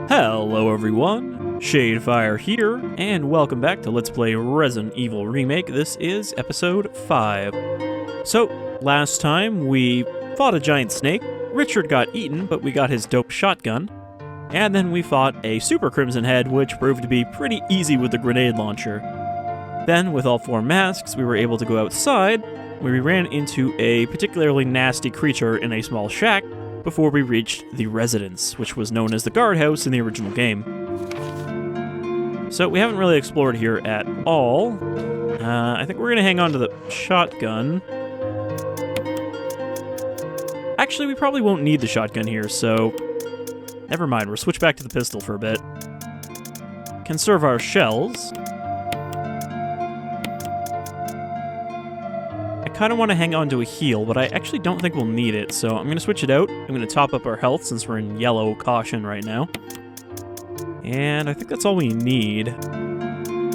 Hello everyone, Shadefyre here, and welcome back to Let's Play Resident Evil Remake. This is episode 5. So, last time we fought a giant snake, Richard got eaten, but we got his dope shotgun, and then we fought a super crimson head, which proved to be pretty easy with the grenade launcher. Then, with all 4 masks, we were able to go outside, where we ran into a particularly nasty creature in a small shack, before we reached the residence, which was known as the guardhouse in the original game. So we haven't really explored here at all. I think we're going to hang on to the shotgun. Actually, we probably won't need the shotgun here, so never mind. We'll switch back to the pistol for a bit. Conserve our shells. I kind of want to hang on to a heal, but I actually don't think we'll need it, so I'm going to switch it out. I'm going to top up our health since we're in yellow caution right now. And I think that's all we need.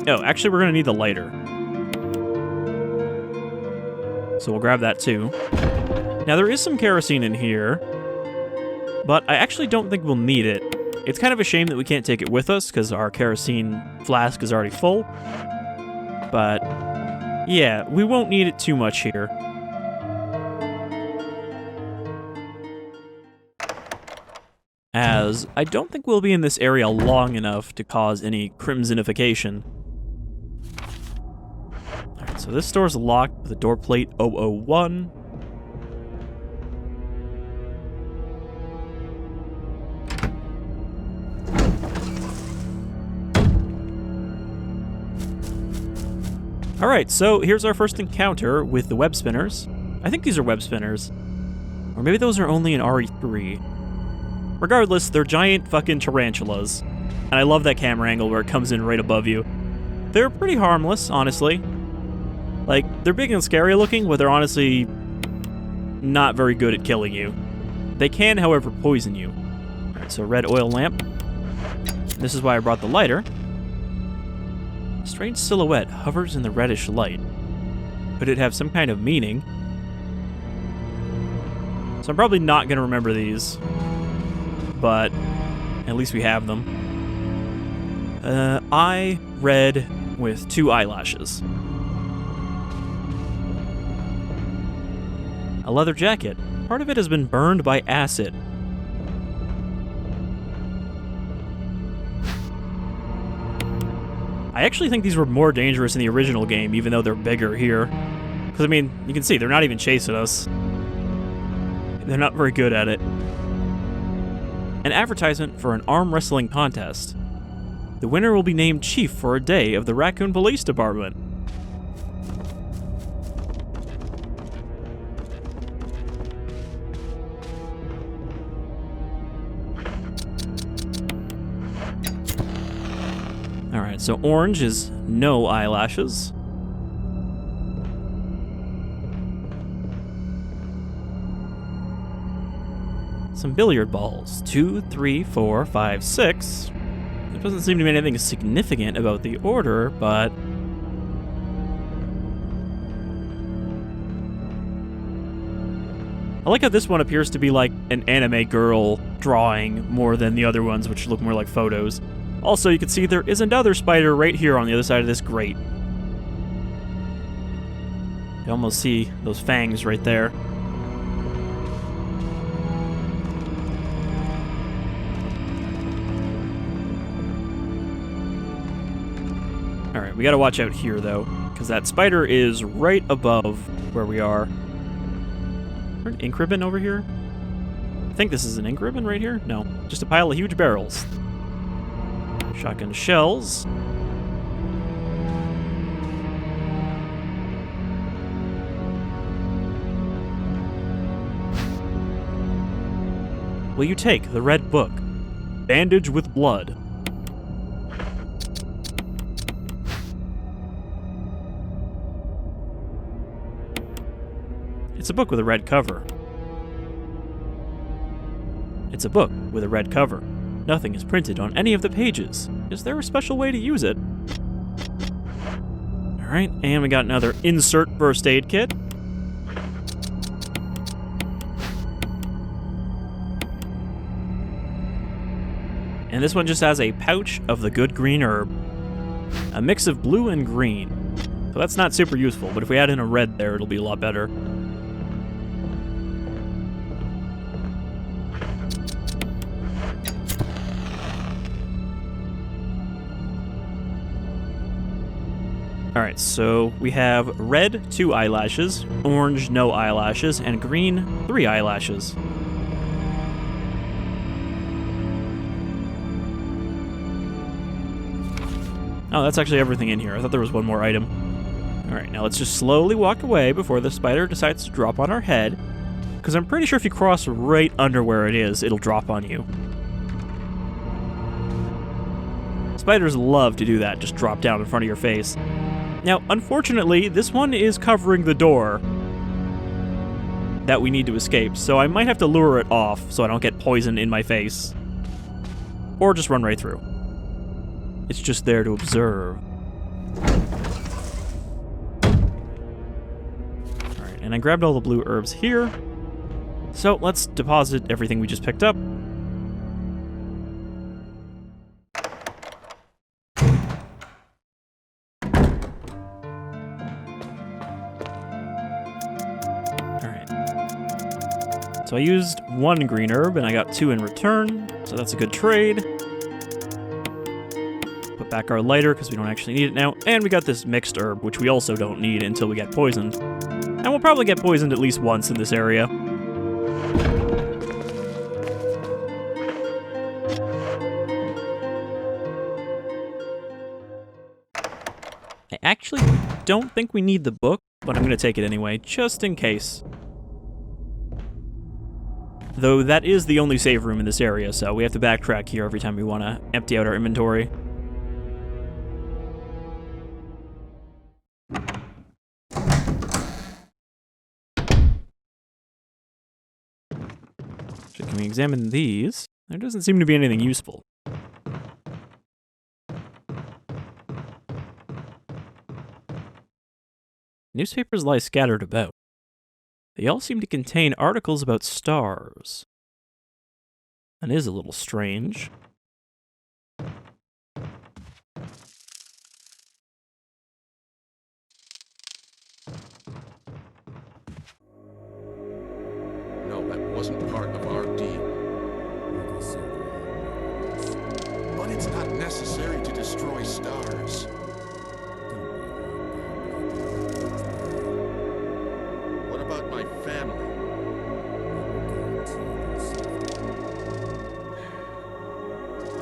Oh, actually we're going to need the lighter. So we'll grab that too. Now there is some kerosene in here, but I actually don't think we'll need it. It's kind of a shame that we can't take it with us because our kerosene flask is already full. But yeah, we won't need it too much here. As I don't think we'll be in this area long enough to cause any crimsonification. Alright, so this door's locked with a door plate 001. Alright, so here's our first encounter with the web spinners. I think these are web spinners. Or maybe those are only in RE3. Regardless, they're giant fucking tarantulas. And I love that camera angle where it comes in right above you. They're pretty harmless, honestly. Like, they're big and scary looking, but they're honestly not very good at killing you. They can, however, poison you. Alright, so red oil lamp. This is why I brought the lighter. A strange silhouette hovers in the reddish light. Could it have some kind of meaning? So I'm probably not going to remember these. But at least we have them. Eye red with 2 eyelashes. A leather jacket. Part of it has been burned by acid. I actually think these were more dangerous in the original game, even though they're bigger here. Because, I mean, you can see, they're not even chasing us. They're not very good at it. An advertisement for an arm wrestling contest. The winner will be named chief for a day of the Raccoon Police Department. Alright, so orange is no eyelashes. Some billiard balls. 2, 3, 4, 5, 6. There doesn't seem to be anything significant about the order, but I like how this one appears to be like an anime girl drawing more than the other ones, which look more like photos. Also, you can see there is another spider right here on the other side of this grate. You almost see those fangs right there. Alright, we gotta watch out here, though, because that spider is right above where we are. Is there an ink ribbon over here? I think this is an ink ribbon right here? No, just a pile of huge barrels. Shotgun shells. Will you take the red book? Bandage with blood. It's a book with a red cover. It's a book with a red cover. Nothing is printed on any of the pages. Is there a special way to use it? Alright, and we got another insert first aid kit. And this one just has a pouch of the good green herb. A mix of blue and green. So that's not super useful, but if we add in a red there, it'll be a lot better. Alright, so we have red, 2 eyelashes, orange, no eyelashes, and green, 3 eyelashes. Oh, that's actually everything in here. I thought there was one more item. Alright, now let's just slowly walk away before the spider decides to drop on our head, because I'm pretty sure if you cross right under where it is, it'll drop on you. Spiders love to do that, just drop down in front of your face. Now, unfortunately, this one is covering the door that we need to escape, so I might have to lure it off so I don't get poisoned in my face. Or just run right through. It's just there to observe. Alright, and I grabbed all the blue herbs here. So let's deposit everything we just picked up. So I used 1 green herb, and I got 2 in return, so that's a good trade. Put back our lighter, because we don't actually need it now, and we got this mixed herb, which we also don't need until we get poisoned. And we'll probably get poisoned at least once in this area. I actually don't think we need the book, but I'm going to take it anyway, just in case. Though that is the only save room in this area, so we have to backtrack here every time we want to empty out our inventory. So can we examine these? There doesn't seem to be anything useful. Newspapers lie scattered about. They all seem to contain articles about stars. That is a little strange. No, that wasn't part of our deal. But it's not necessary to destroy stars. What about my family?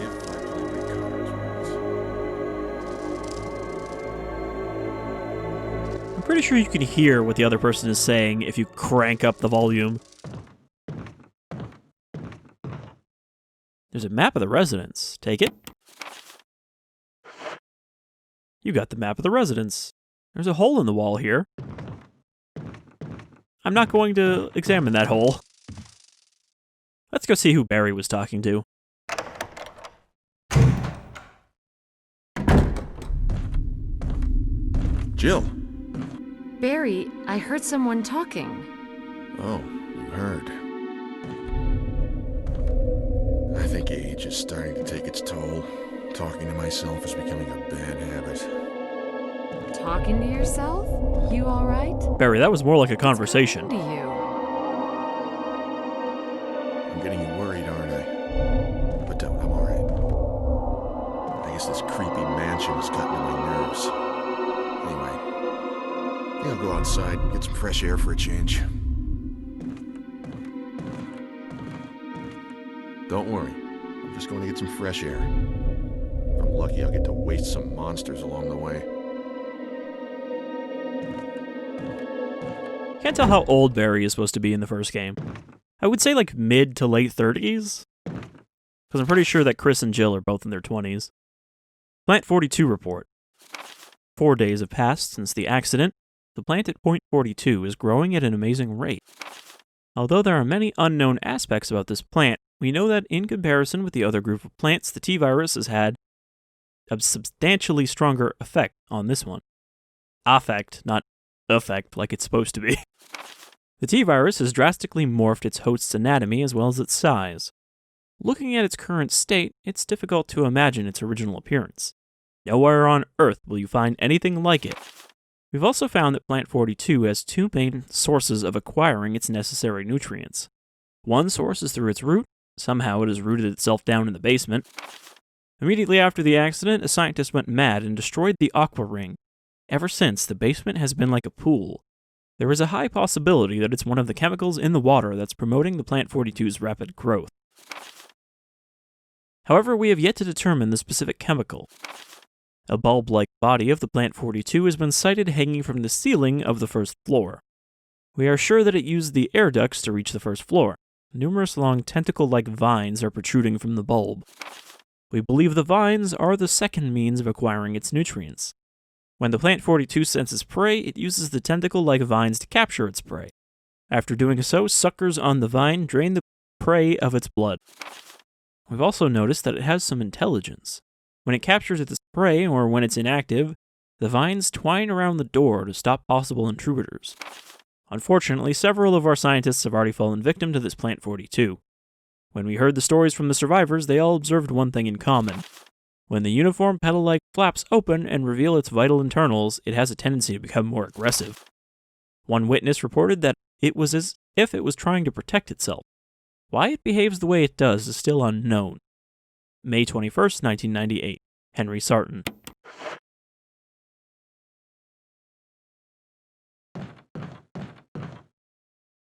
If I play my cards right. I'm pretty sure you can hear what the other person is saying if you crank up the volume. There's a map of the residence. Take it. You got the map of the residence. There's a hole in the wall here. I'm not going to examine that hole. Let's go see who Barry was talking to. Jill. Barry, I heard someone talking. Oh, you heard. I think age is starting to take its toll. Talking to myself is becoming a bad habit. Talking to yourself? You all right? Barry, that was more like a conversation. To you. I'm getting you worried, aren't I? But don't, I'm alright. I guess this creepy mansion has gotten to my nerves. Anyway, I think I'll go outside and get some fresh air for a change. Don't worry, I'm just going to get some fresh air. If I'm lucky, I'll get to waste some monsters along the way. Can't tell how old Barry is supposed to be in the first game. I would say like mid to late 30s. Because I'm pretty sure that Chris and Jill are both in their 20s. Plant 42 report. 4 days have passed since the accident. The plant at point 42 is growing at an amazing rate. Although there are many unknown aspects about this plant, we know that in comparison with the other group of plants, the T-virus has had a substantially stronger effect on this one. Affect, not effect like it's supposed to be. The T-virus has drastically morphed its host's anatomy as well as its size. Looking at its current state, it's difficult to imagine its original appearance. Nowhere on Earth will you find anything like it. We've also found that Plant 42 has two main sources of acquiring its necessary nutrients. One source is through its root. Somehow it has rooted itself down in the basement. Immediately after the accident, a scientist went mad and destroyed the Aqua Ring. Ever since, the basement has been like a pool. There is a high possibility that it's one of the chemicals in the water that's promoting the Plant 42's rapid growth. However, we have yet to determine the specific chemical. A bulb-like body of the Plant 42 has been sighted hanging from the ceiling of the first floor. We are sure that it used the air ducts to reach the first floor. Numerous long tentacle-like vines are protruding from the bulb. We believe the vines are the second means of acquiring its nutrients. When the Plant 42 senses prey, it uses the tentacle-like vines to capture its prey. After doing so, suckers on the vine drain the prey of its blood. We've also noticed that it has some intelligence. When it captures its prey, or when it's inactive, the vines twine around the door to stop possible intruders. Unfortunately, several of our scientists have already fallen victim to this Plant 42. When we heard the stories from the survivors, they all observed one thing in common. When the uniform petal-like flaps open and reveal its vital internals, it has a tendency to become more aggressive. One witness reported that it was as if it was trying to protect itself. Why it behaves the way it does is still unknown. May 21st, 1998. Henry Sarton.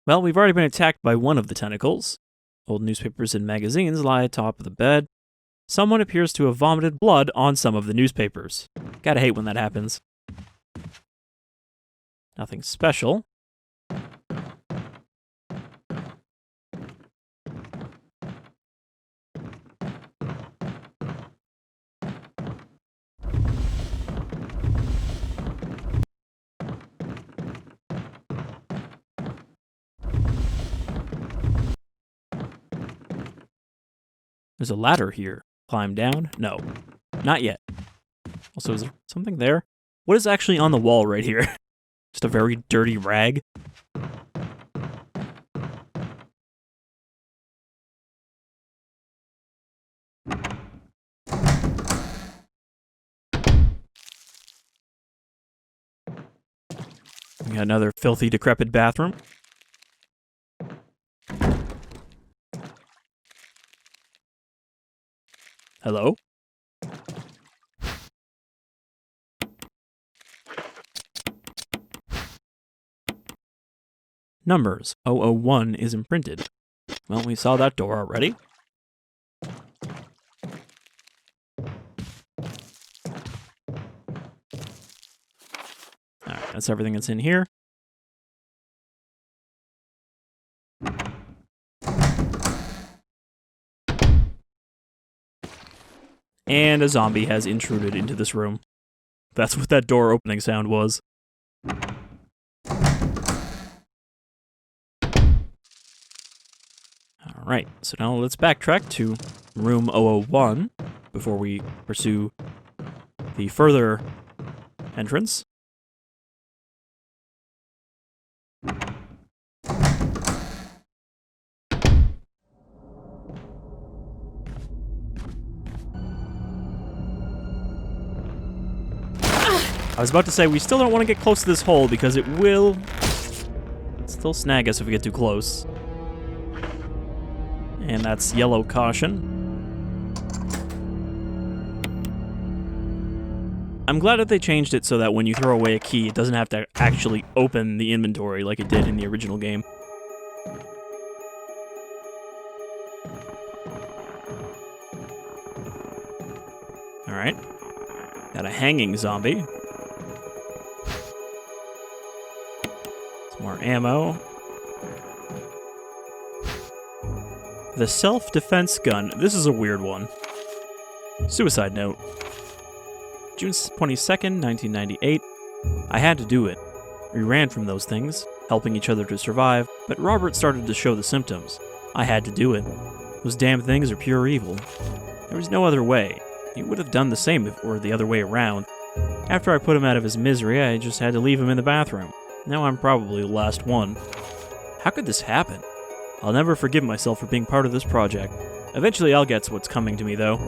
Well, we've already been attacked by one of the tentacles. Old newspapers and magazines lie atop of the bed. Someone appears to have vomited blood on some of the newspapers. Gotta hate when that happens. Nothing special. There's a ladder here. Climb down? No. Not yet. Also, is there something there? What is actually on the wall right here? Just a very dirty rag? We got another filthy, decrepit bathroom. Hello? Numbers 001 is imprinted. Well, we saw that door already. Alright, that's everything that's in here. And a zombie has intruded into this room. That's what that door opening sound was. Alright, so now let's backtrack to room 001 before we pursue the further entrance. I was about to say, we still don't want to get close to this hole because it will still snag us if we get too close. And that's yellow caution. I'm glad that they changed it so that when you throw away a key, it doesn't have to actually open the inventory like it did in the original game. Alright. Got a hanging zombie. More ammo. The self-defense gun. This is a weird one. Suicide note. June 22nd, 1998. I had to do it. We ran from those things, helping each other to survive, but Robert started to show the symptoms. I had to do it. Those damn things are pure evil. There was no other way. He would have done the same if it were the other way around. After I put him out of his misery, I just had to leave him in the bathroom. Now I'm probably the last one. How could this happen? I'll never forgive myself for being part of this project. Eventually I'll get to what's coming to me, though.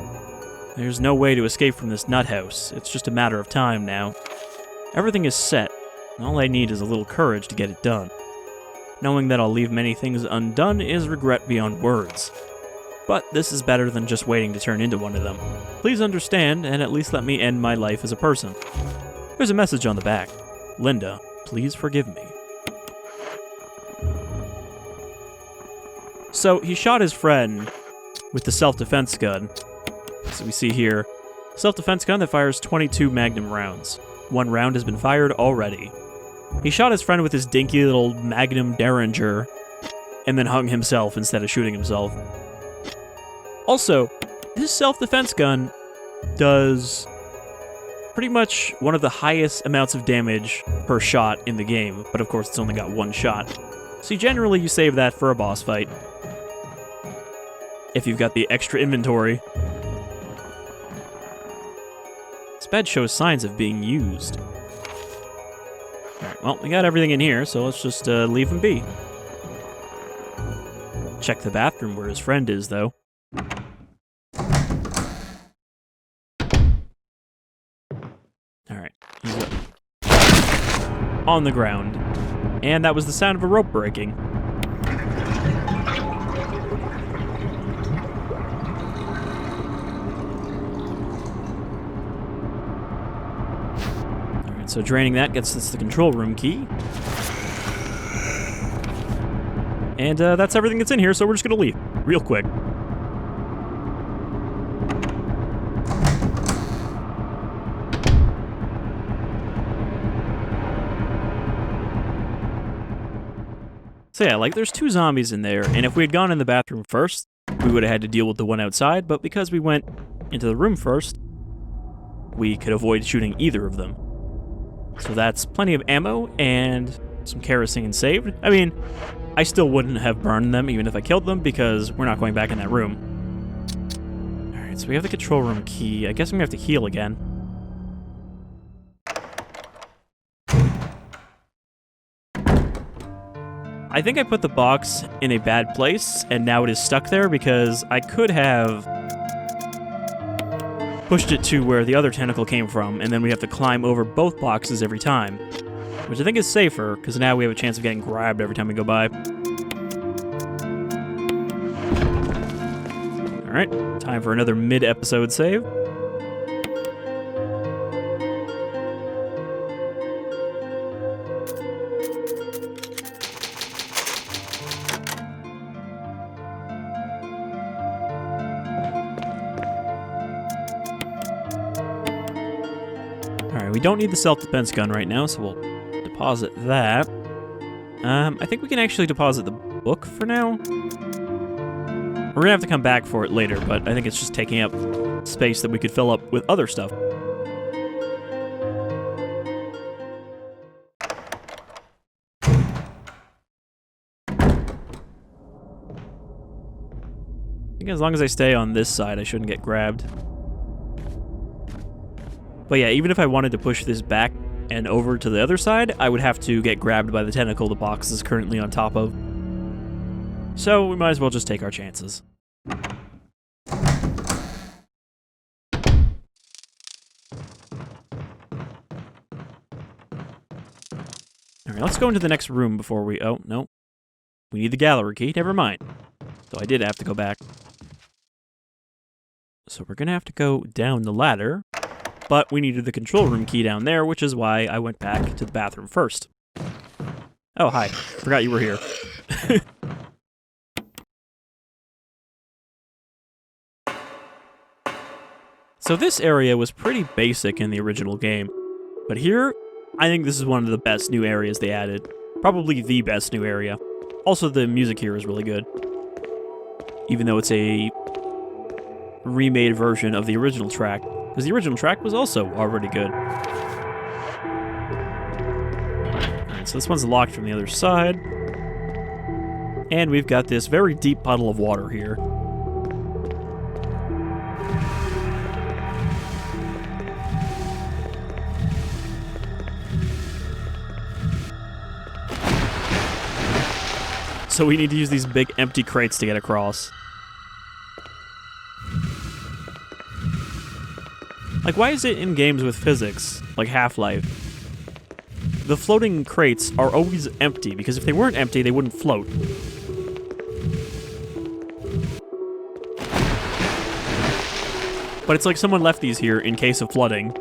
There's no way to escape from this nut house. It's just a matter of time now. Everything is set, and all I need is a little courage to get it done. Knowing that I'll leave many things undone is regret beyond words. But this is better than just waiting to turn into one of them. Please understand, and at least let me end my life as a person. There's a message on the back. Linda, please forgive me. So, he shot his friend with the self-defense gun. So we see here, self-defense gun that fires 22 magnum rounds. 1 round has been fired already. He shot his friend with his dinky little magnum derringer, and then hung himself instead of shooting himself. Also, this self-defense gun does pretty much one of the highest amounts of damage per shot in the game, but of course it's only got 1 shot. So generally you save that for a boss fight, if you've got the extra inventory. This bed shows signs of being used. Alright, well, we got everything in here, so let's just leave him be. Check the bathroom where his friend is, though. Alright, he's up. On the ground. And that was the sound of a rope breaking. So draining that gets us the control room key. And that's everything that's in here, so we're just going to leave real quick. So yeah, like there's 2 zombies in there, and if we had gone in the bathroom first, we would have had to deal with the one outside, but because we went into the room first, we could avoid shooting either of them. So that's plenty of ammo and some kerosene saved. I mean, I still wouldn't have burned them even if I killed them because we're not going back in that room. Alright, so we have the control room key. I guess I'm gonna have to heal again. I think I put the box in a bad place and now it is stuck there because I could have pushed it to where the other tentacle came from, and then we have to climb over both boxes every time. Which I think is safer, because now we have a chance of getting grabbed every time we go by. Alright, time for another mid-episode save. Alright, we don't need the self-defense gun right now, so we'll deposit that. I think we can actually deposit the book for now. We're gonna have to come back for it later, but I think it's just taking up space that we could fill up with other stuff. I think as long as I stay on this side, I shouldn't get grabbed. But yeah, even if I wanted to push this back and over to the other side, I would have to get grabbed by the tentacle the box is currently on top of. So we might as well just take our chances. Alright, let's go into the next room before we... Oh, no. We need the gallery key. Never mind. So I did have to go back. So we're gonna have to go down the ladder. But we needed the control room key down there, which is why I went back to the bathroom first. Oh, hi. Forgot you were here. So this area was pretty basic in the original game. But here, I think this is one of the best new areas they added. Probably the best new area. Also, the music here is really good. Even though it's a remade version of the original track. Because the original track was also already good. Alright, so this one's locked from the other side. And we've got this very deep puddle of water here. So we need to use these big empty crates to get across. Like, why is it in games with physics, like Half-Life, the floating crates are always empty? Because if they weren't empty, they wouldn't float. But it's like someone left these here in case of flooding.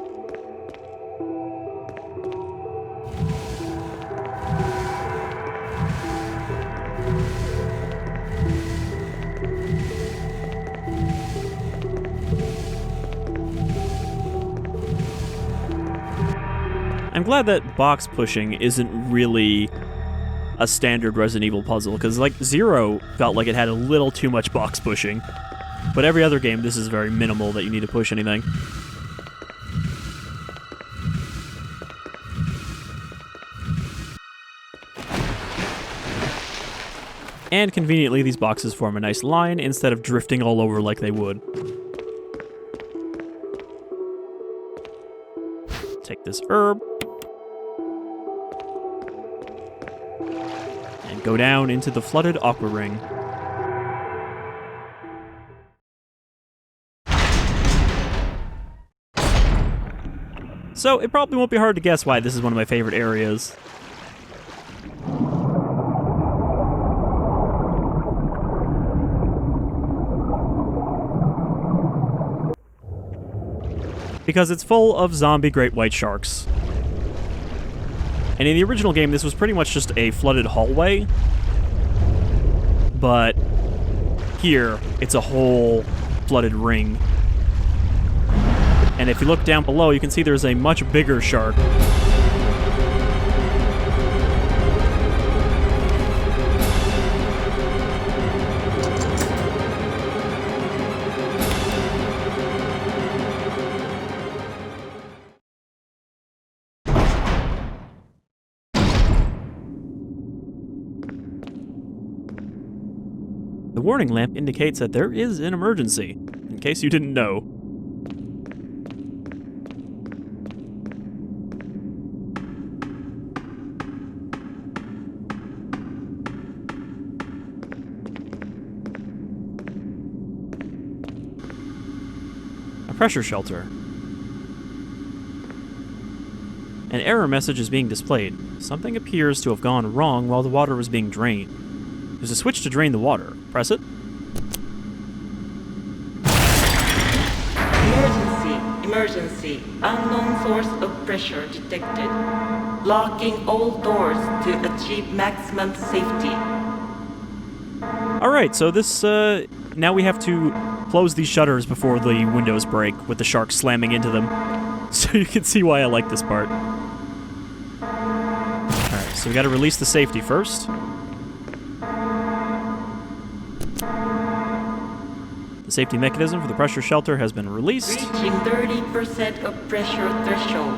I'm glad that box pushing isn't really a standard Resident Evil puzzle, because like Zero felt like it had a little too much box pushing. But every other game, this is very minimal that you need to push anything. And conveniently, these boxes form a nice line instead of drifting all over like they would. Take this herb. And go down into the flooded Aqua Ring. So, it probably won't be hard to guess why this is one of my favorite areas. Because it's full of zombie great white sharks. And in the original game, this was pretty much just a flooded hallway. But here, it's a whole flooded ring. And if you look down below, you can see there's a much bigger shark. The warning lamp indicates that there is an emergency, in case you didn't know. A pressure shelter. An error message is being displayed. Something appears to have gone wrong while the water was being drained. There's a switch to drain the water. Press it. Emergency. Unknown source of pressure detected. Locking all doors to achieve maximum safety. Alright, so this, now we have to close these shutters before the windows break, with the shark slamming into them. So you can see why I like this part. Alright, so we gotta release the safety first. The safety mechanism for the pressure shelter has been released. Reaching 30% of pressure threshold.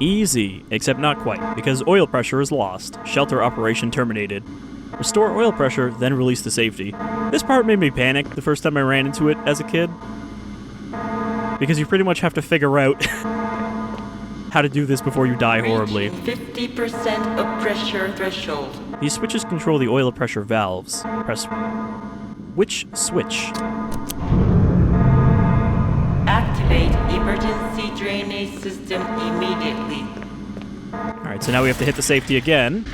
Easy, except not quite, because oil pressure is lost. Shelter operation terminated. Restore oil pressure, then release the safety. This part made me panic the first time I ran into it as a kid. Because you pretty much have to figure out how to do this before you die horribly. 50% of pressure threshold. These switches control the oil pressure valves. Press which switch? Activate emergency drainage system immediately. Alright, so now we have to hit the safety again.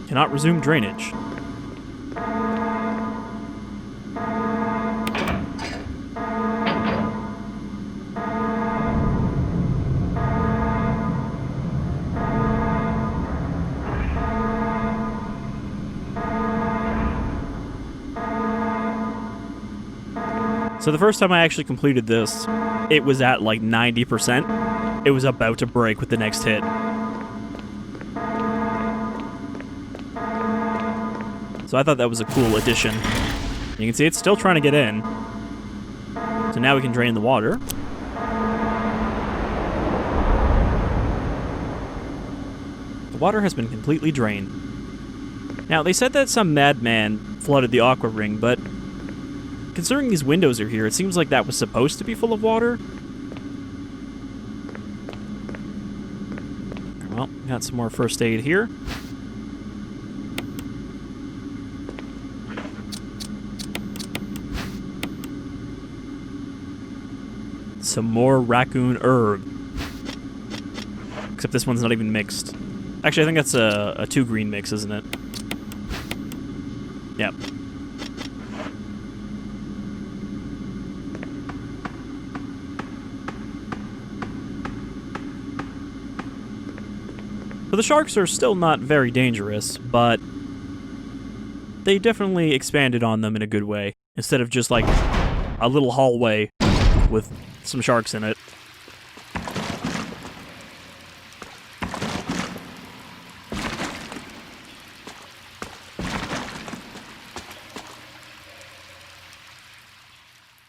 Cannot resume drainage. So the first time I actually completed this, it was at like 90%. It was about to break with the next hit. So I thought that was a cool addition. You can see it's still trying to get in. So now we can drain the water. The water has been completely drained. Now, they said that some madman flooded the Aqua Ring, but considering these windows are here, it seems like that was supposed to be full of water. Well, got some more first aid here. Some more raccoon herb. Except this one's not even mixed. Actually, I think that's a 2 green mix, isn't it? Yep. So the sharks are still not very dangerous, but they definitely expanded on them in a good way, instead of just like a little hallway with some sharks in it.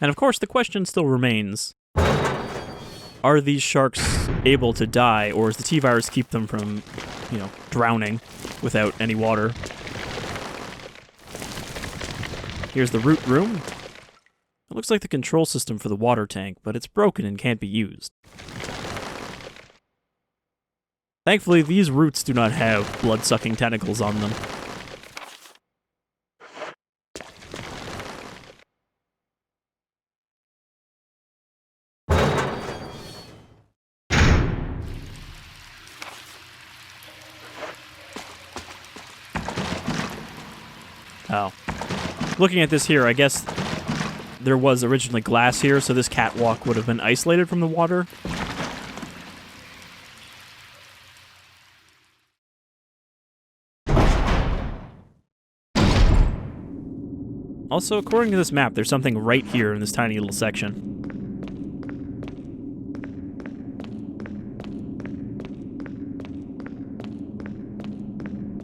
And of course, the question still remains, are these sharks able to die, or does the T-virus keep them from, drowning without any water? Here's the root room. It looks like the control system for the water tank, but it's broken and can't be used. Thankfully, these roots do not have blood-sucking tentacles on them. Oh. Looking at this here, I guess there was originally glass here, so this catwalk would have been isolated from the water. Also, according to this map, there's something right here in this tiny little section.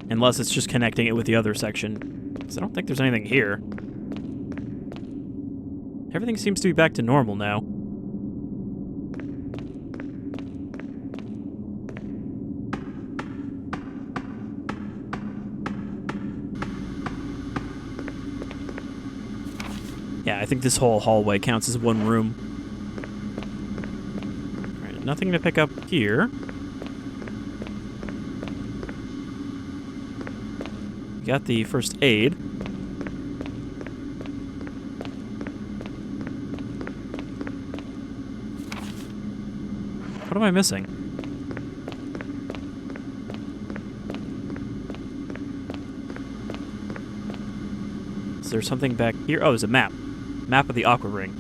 Unless it's just connecting it with the other section. Because I don't think there's anything here. Everything seems to be back to normal now. Yeah, I think this whole hallway counts as one room. Alright, nothing to pick up here. Got the first aid. What am I missing? Is there something back here? Oh, there's a map. Map of the Aqua Ring.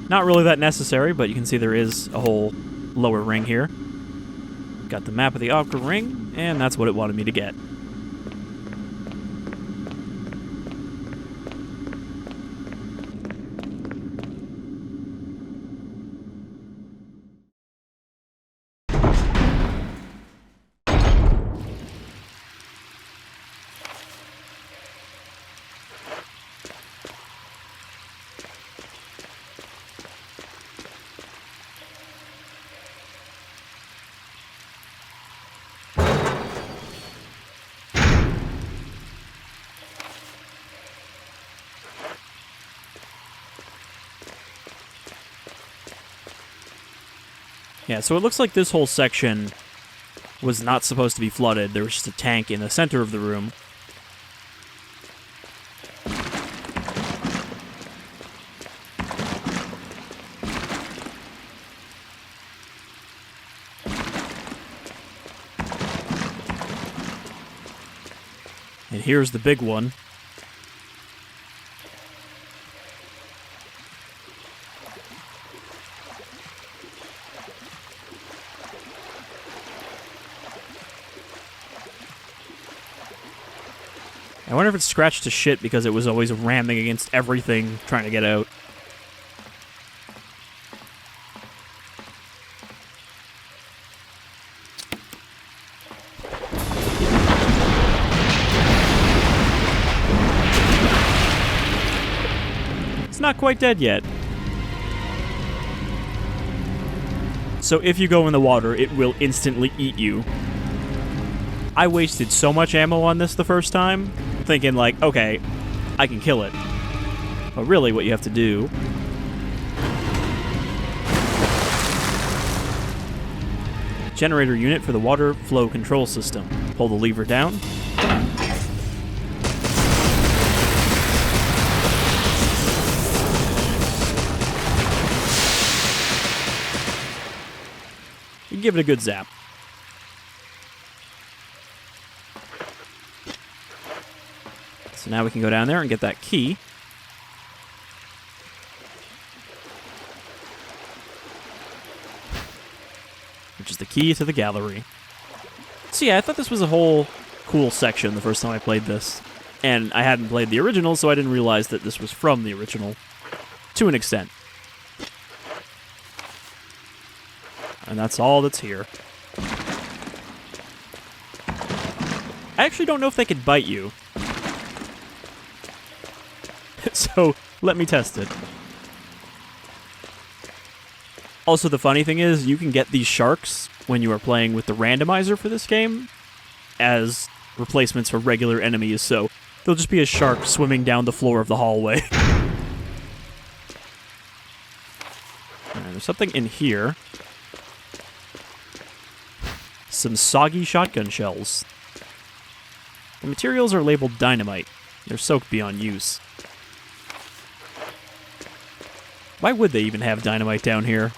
Not really that necessary, but you can see there is a whole lower ring here. Got the map of the Aqua Ring, and that's what it wanted me to get. Yeah, so it looks like this whole section was not supposed to be flooded. There was just a tank in the center of the room. And here's the big one. I wonder if it's scratched to shit because it was always ramming against everything trying to get out. It's not quite dead yet. So if you go in the water, it will instantly eat you. I wasted so much ammo on this the first time, thinking like, okay, I can kill it. But really what you have to do generator unit for the water flow control system. Pull the lever down. You give it a good zap. So now we can go down there and get that key. Which is the key to the gallery. So yeah, I thought this was a whole cool section the first time I played this. And I hadn't played the original, so I didn't realize that this was from the original. To an extent. And that's all that's here. I actually don't know if they could bite you. So, let me test it. Also, the funny thing is, you can get these sharks when you are playing with the randomizer for this game as replacements for regular enemies, so there'll just be a shark swimming down the floor of the hallway. Alright, there's something in here. Some soggy shotgun shells. The materials are labeled dynamite. They're soaked beyond use. Why would they even have dynamite down here?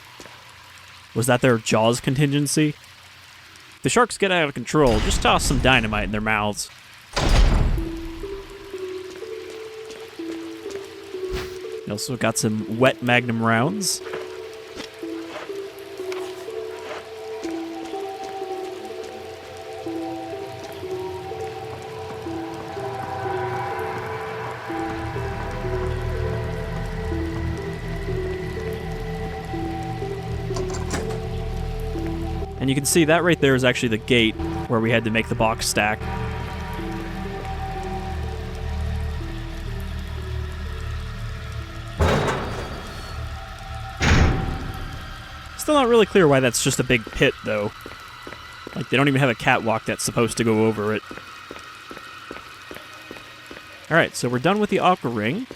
Was that their Jaws contingency? If the sharks get out of control, just toss some dynamite in their mouths. We also got some wet magnum rounds. And you can see that right there is actually the gate where we had to make the box stack. Still not really clear why that's just a big pit, though. Like, they don't even have a catwalk that's supposed to go over it. Alright, so we're done with the Aqua Ring.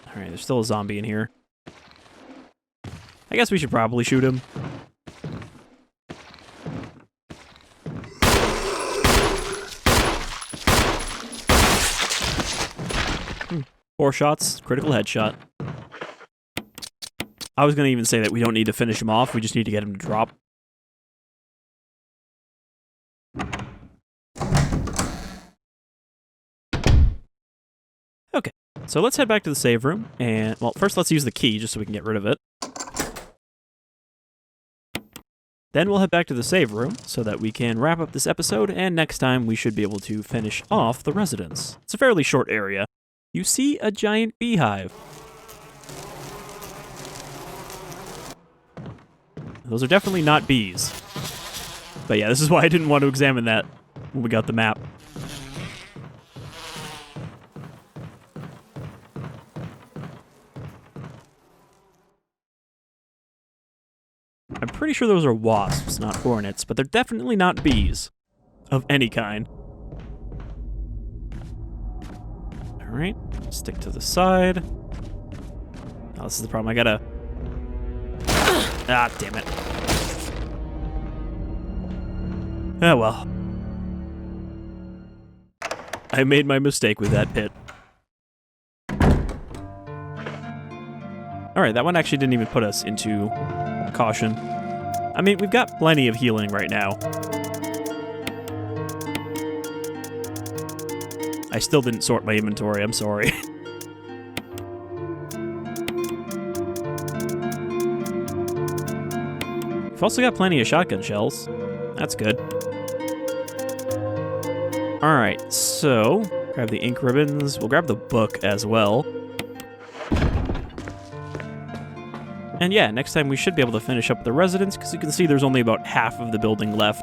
Alright, there's still a zombie in here. I guess we should probably shoot him. 4 shots, critical headshot. I was going to even say that we don't need to finish him off, we just need to get him to drop. Okay, so let's head back to the save room, and, well, first let's use the key just so we can get rid of it. Then we'll head back to the save room so that we can wrap up this episode, and next time we should be able to finish off the residence. It's a fairly short area. You see a giant beehive. Those are definitely not bees. But yeah, this is why I didn't want to examine that when we got the map. I'm pretty sure those are wasps, not hornets, but they're definitely not bees. Of any kind. Alright, stick to the side. Oh, this is the problem. I gotta... Ah, damn it. Ah, well. I made my mistake with that pit. Alright, that one actually didn't even put us into caution. I mean, we've got plenty of healing right now. I still didn't sort my inventory, I'm sorry. We've also got plenty of shotgun shells. That's good. Alright, so, grab the ink ribbons. We'll grab the book as well. And yeah, next time we should be able to finish up the residence, because you can see there's only about half of the building left.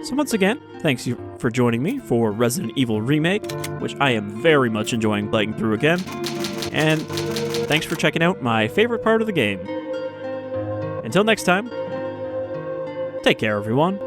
So once again, thanks you for joining me for Resident Evil Remake, which I am very much enjoying playing through again. And thanks for checking out my favorite part of the game. Until next time, take care, everyone.